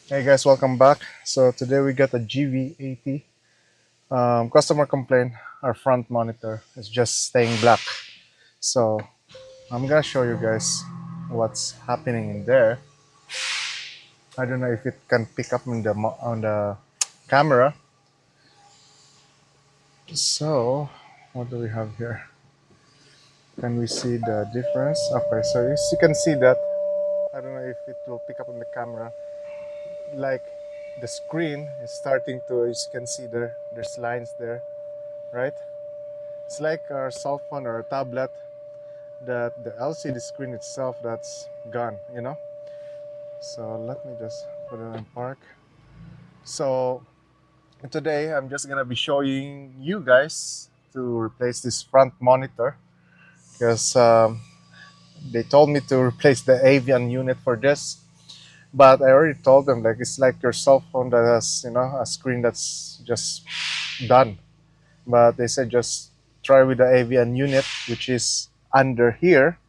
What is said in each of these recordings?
Hey guys, welcome back. So today we got a GV80. Customer complaint our front monitor is just staying black. So I'm gonna show you guys what's happening in there. I don't know if it can pick up on the camera. So what do we have here? Can we see the difference? Okay, so as you can see that I don't know if it will pick up on the camera. Like the screen is starting to, as you can see there's lines there, right? It's like our cell phone or a tablet that the LCD screen itself that's gone. So let me just put it in park. So today I'm just gonna be showing you guys to replace this front monitor because they told me to replace the avian unit for this, but I already told them like it's like your cell phone that has a screen that's just done. But they said just try with the avian unit, which is under here.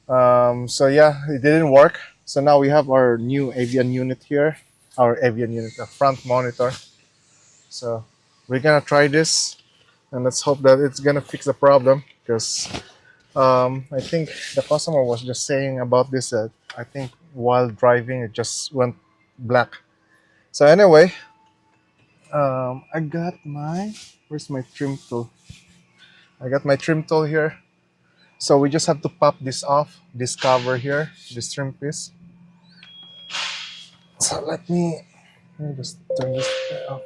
So yeah, it didn't work. So now we have our new avian unit here, our avian unit, a front monitor. So we're gonna try this, and let's hope that it's gonna fix the problem. Because I think the customer was just saying about this that I think while driving it just went black. So anyway, I got my where's my trim tool? I got my trim tool here. So we just have to pop this off, this cover here, this trim piece. So let me just turn this off.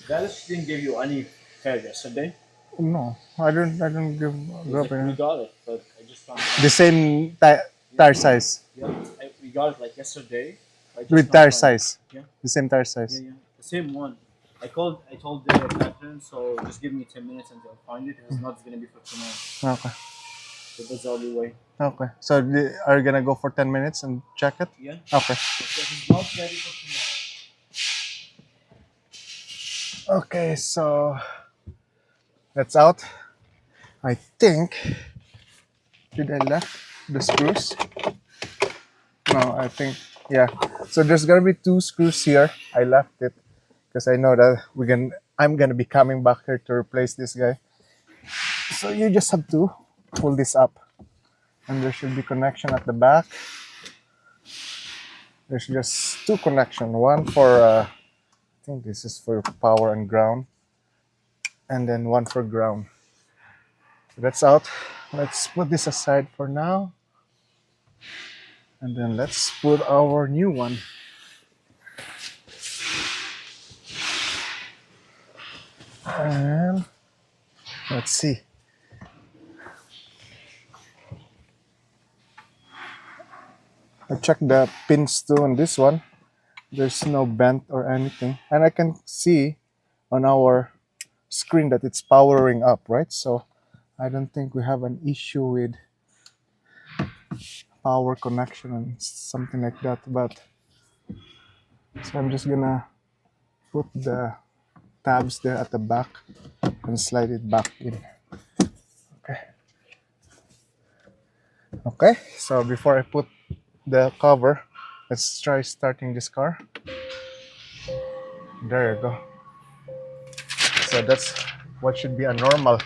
Dallas didn't give you any fare yesterday. No, I don't give He's up like, we any. got it, but I just found The out. same Yeah, tire size yeah, we got it like yesterday. I just with now tire found it. size, Yeah, the same tire yeah, size. yeah. The same one. I told the captain, so just give me 10 minutes and I'll find it. If it's not, it's gonna be for tomorrow. Okay, So that's the only way. okay. So are you gonna go for 10 minutes and check it? Yeah. Okay. If it's not ready for Okay, so that's out. I think did I left the screws? No, I think yeah. So there's gonna be two screws here. I left it because I know that I'm gonna be coming back here to replace this guy. So you just have to pull this up, and there should be connection at the back. There's just two connection. One for I think this is for power and ground, and then one for ground. So that's out. Let's put this aside for now, and then let's put our new one. And let's see. I checked the pins too on this one. There's no bent or anything. And I can see on our screen that it's powering up, right? So I don't think we have an issue with power connection and something like that. But so I'm just gonna put the tabs there at the back and slide it back in. Okay. Okay. So before I put the cover, let's try starting this car. There you go. So that's what should be a normal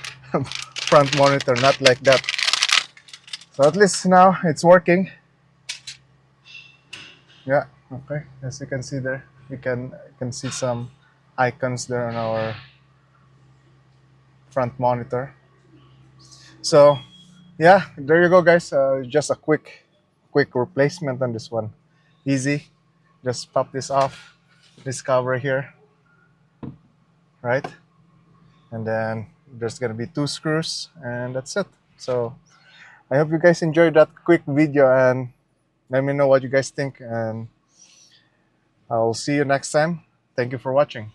front monitor, not like that. So at least now it's working. Yeah, okay. As you can see there, you can see some icons there on our front monitor. So yeah, there you go, guys. Just a quick replacement on this one. Easy. Just pop this off, this cover here, right? And then there's gonna be two screws, and that's it. So I hope you guys enjoyed that quick video, and let me know what you guys think, and I'll see you next time. Thank you for watching.